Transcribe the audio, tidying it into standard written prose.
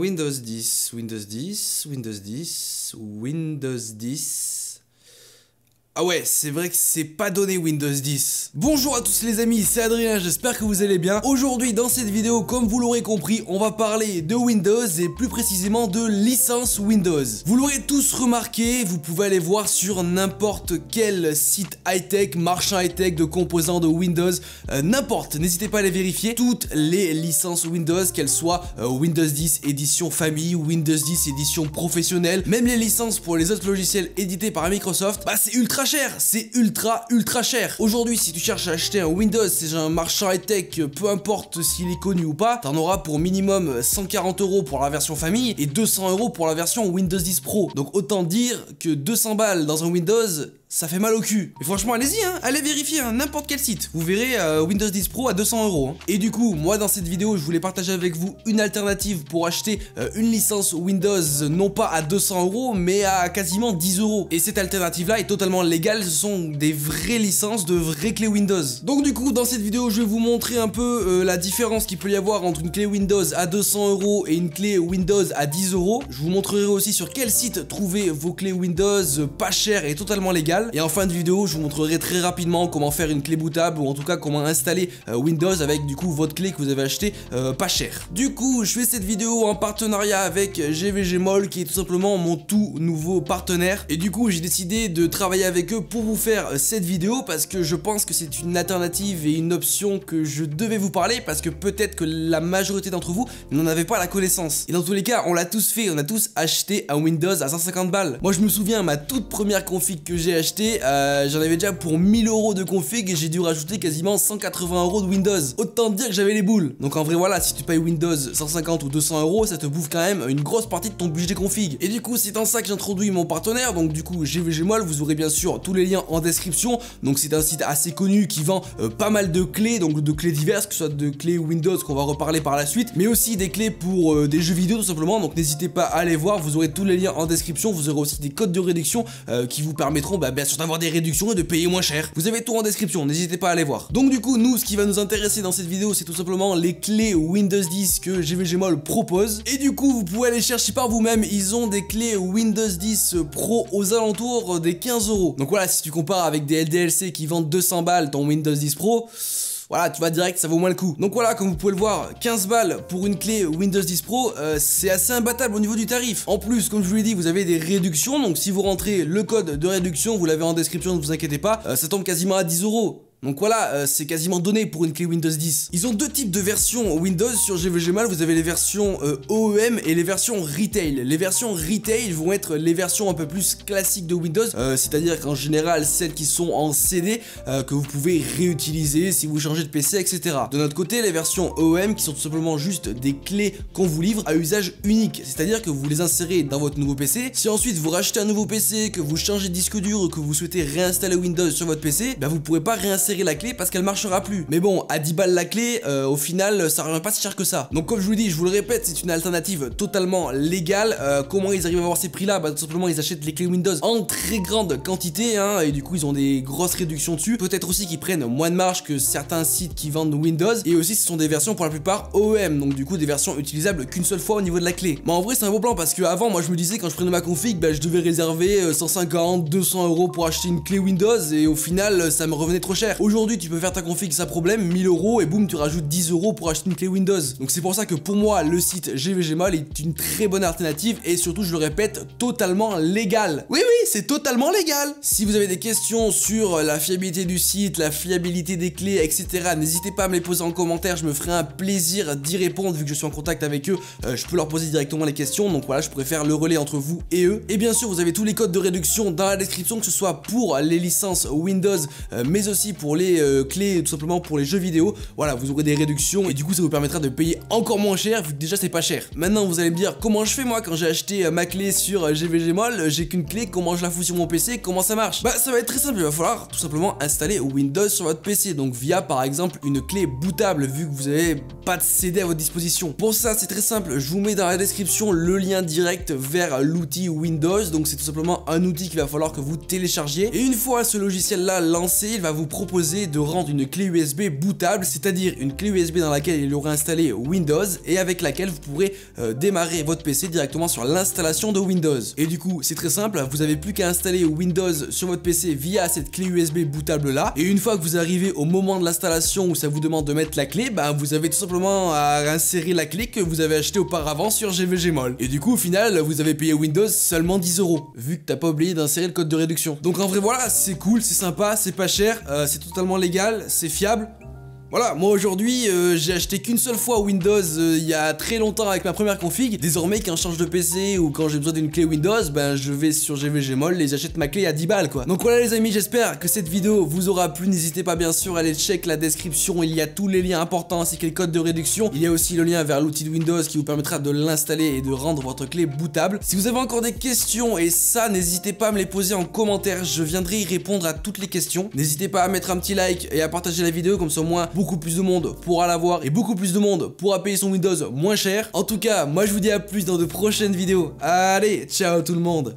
Windows 10, Windows 10, Windows 10, Windows 10... Ah ouais, c'est vrai que c'est pas donné Windows 10. Bonjour à tous les amis, c'est Adrien, j'espère que vous allez bien. Aujourd'hui dans cette vidéo, comme vous l'aurez compris, on va parler de Windows et plus précisément de licence Windows. Vous l'aurez tous remarqué, vous pouvez aller voir sur n'importe quel site high-tech, marchand high-tech de composants de Windows, n'importe, n'hésitez pas à les vérifier. Toutes les licences Windows, qu'elles soient Windows 10 édition famille, Windows 10 édition professionnelle, même les licences pour les autres logiciels édités par Microsoft, bah c'est ultra cher, c'est ultra cher. Aujourd'hui, si tu cherches à acheter un Windows, c'est un marchand high-tech, peu importe s'il est connu ou pas, t'en auras pour minimum 140 € pour la version famille et 200 € pour la version Windows 10 Pro. Donc autant dire que 200 balles dans un Windows, ça fait mal au cul. Mais franchement, allez-y, hein, allez vérifier n'importe quel site. Vous verrez Windows 10 Pro à 200 €. Et du coup, moi dans cette vidéo, je voulais partager avec vous une alternative pour acheter une licence Windows, non pas à 200 €, mais à quasiment 10 €. Et cette alternative-là est totalement légale, ce sont des vraies licences, de vraies clés Windows. Donc du coup, dans cette vidéo, je vais vous montrer un peu la différence qu'il peut y avoir entre une clé Windows à 200 € et une clé Windows à 10 €. Je vous montrerai aussi sur quel site trouver vos clés Windows pas chères et totalement légales. Et en fin de vidéo, je vous montrerai très rapidement comment faire une clé bootable, ou en tout cas comment installer Windows avec du coup votre clé que vous avez acheté pas cher. Du coup, je fais cette vidéo en partenariat avec GVGMall, qui est tout simplement mon tout nouveau partenaire. Et du coup, j'ai décidé de travailler avec eux pour vous faire cette vidéo, parce que je pense que c'est une alternative et une option que je devais vous parler, parce que peut-être que la majorité d'entre vous n'en avait pas la connaissance. Et dans tous les cas, on l'a tous fait, on a tous acheté un Windows à 150 balles. Moi, je me souviens, ma toute première config que j'ai acheté, j'en avais déjà pour 1000 € de config et j'ai dû rajouter quasiment 180 € de Windows. Autant dire que j'avais les boules. Donc en vrai voilà, si tu payes Windows 150 ou 200 €, ça te bouffe quand même une grosse partie de ton budget config. Et du coup, c'est en ça que j'introduis mon partenaire. Donc du coup, GVGMall, vous aurez bien sûr tous les liens en description. Donc c'est un site assez connu qui vend pas mal de clés, donc de clés diverses, que ce soit de clés Windows qu'on va reparler par la suite, mais aussi des clés pour des jeux vidéo tout simplement. Donc n'hésitez pas à aller voir, vous aurez tous les liens en description. Vous aurez aussi des codes de réduction qui vous permettront bien sûr d'avoir des réductions et de payer moins cher. Vous avez tout en description, n'hésitez pas à aller voir. Donc du coup, nous, ce qui va nous intéresser dans cette vidéo, c'est tout simplement les clés Windows 10 que GVGMall propose. Et du coup, vous pouvez aller chercher par vous-même, ils ont des clés Windows 10 Pro aux alentours des 15 €. Donc voilà, si tu compares avec des LDLC qui vendent 200 balles ton Windows 10 Pro, voilà, tu vas direct, ça vaut moins le coup. Donc voilà, comme vous pouvez le voir, 15 balles pour une clé Windows 10 Pro, c'est assez imbattable au niveau du tarif. En plus, comme je vous l'ai dit, vous avez des réductions, donc si vous rentrez le code de réduction, vous l'avez en description, ne vous inquiétez pas, ça tombe quasiment à 10 €. Donc voilà, c'est quasiment donné pour une clé Windows 10. Ils ont deux types de versions Windows sur GVGMall. Vous avez les versions OEM et les versions Retail. Les versions Retail vont être les versions un peu plus classiques de Windows, c'est-à-dire qu'en général, celles qui sont en CD, que vous pouvez réutiliser si vous changez de PC, etc. De notre côté, les versions OEM qui sont tout simplement juste des clés qu'on vous livre à usage unique, c'est-à-dire que vous les insérez dans votre nouveau PC. Si ensuite vous rachetez un nouveau PC, que vous changez de disque dur ou que vous souhaitez réinstaller Windows sur votre PC, ben vous pourrez pas réinsérer la clé parce qu'elle marchera plus. Mais bon, à 10 balles la clé, au final, ça revient pas si cher que ça. Donc comme je vous le dis, je vous le répète, c'est une alternative totalement légale. Comment ils arrivent à avoir ces prix-là? Bah tout simplement, ils achètent les clés Windows en très grande quantité, hein, et du coup, ils ont des grosses réductions dessus. Peut-être aussi qu'ils prennent moins de marge que certains sites qui vendent Windows. Et aussi, ce sont des versions pour la plupart OEM, donc du coup, des versions utilisables qu'une seule fois au niveau de la clé. Mais en vrai, c'est un beau plan parce que avant, moi, je me disais quand je prenais ma config, bah, je devais réserver 150, 200 € pour acheter une clé Windows, et au final, ça me revenait trop cher. Aujourd'hui, tu peux faire ta config sans problème, 1000 € et boum, tu rajoutes 10 € pour acheter une clé Windows. Donc c'est pour ça que pour moi, le site GVGMall est une très bonne alternative et surtout, je le répète, totalement légal. Oui, c'est totalement légal. Si vous avez des questions sur la fiabilité du site, la fiabilité des clés, etc., n'hésitez pas à me les poser en commentaire, je me ferai un plaisir d'y répondre vu que je suis en contact avec eux. Je peux leur poser directement les questions, donc voilà, je pourrais faire le relais entre vous et eux. Et bien sûr, vous avez tous les codes de réduction dans la description, que ce soit pour les licences Windows, mais aussi pour les clés, tout simplement pour les jeux vidéo. Voilà, vous aurez des réductions et du coup ça vous permettra de payer encore moins cher vu que déjà c'est pas cher. Maintenant vous allez me dire comment je fais moi quand j'ai acheté ma clé sur GVGMall, j'ai qu'une clé, comment je la fous sur mon PC, comment ça marche? Bah ça va être très simple, il va falloir tout simplement installer Windows sur votre PC, donc via par exemple une clé bootable vu que vous avez pas de CD à votre disposition. Pour ça c'est très simple, je vous mets dans la description le lien direct vers l'outil Windows, donc c'est tout simplement un outil qu'il va falloir que vous téléchargiez et une fois ce logiciel là lancé, il va vous proposer proposé de rendre une clé USB bootable, c'est-à-dire une clé USB dans laquelle il y aura installé Windows et avec laquelle vous pourrez démarrer votre PC directement sur l'installation de Windows. Et du coup, c'est très simple, vous avez plus qu'à installer Windows sur votre PC via cette clé USB bootable là. Et une fois que vous arrivez au moment de l'installation où ça vous demande de mettre la clé, bah vous avez tout simplement à insérer la clé que vous avez achetée auparavant sur GVGMall. Et du coup, au final, vous avez payé Windows seulement 10 €, vu que t'as pas oublié d'insérer le code de réduction. Donc en vrai, voilà, c'est cool, c'est sympa, c'est pas cher, c'est totalement légal, c'est fiable. Voilà, moi aujourd'hui j'ai acheté qu'une seule fois Windows il y a très longtemps avec ma première config. Désormais quand je change de PC ou quand j'ai besoin d'une clé Windows, ben je vais sur GVGMall et j'achète ma clé à 10 balles quoi. Donc voilà les amis, j'espère que cette vidéo vous aura plu. N'hésitez pas bien sûr à aller check la description, il y a tous les liens importants ainsi que les codes de réduction. Il y a aussi le lien vers l'outil de Windows qui vous permettra de l'installer et de rendre votre clé bootable. Si vous avez encore des questions et ça, n'hésitez pas à me les poser en commentaire, je viendrai y répondre à toutes les questions. N'hésitez pas à mettre un petit like et à partager la vidéo, comme ça au moins beaucoup plus de monde pourra l'avoir et beaucoup plus de monde pourra payer son Windows moins cher. En tout cas, moi je vous dis à plus dans de prochaines vidéos. Allez, ciao tout le monde.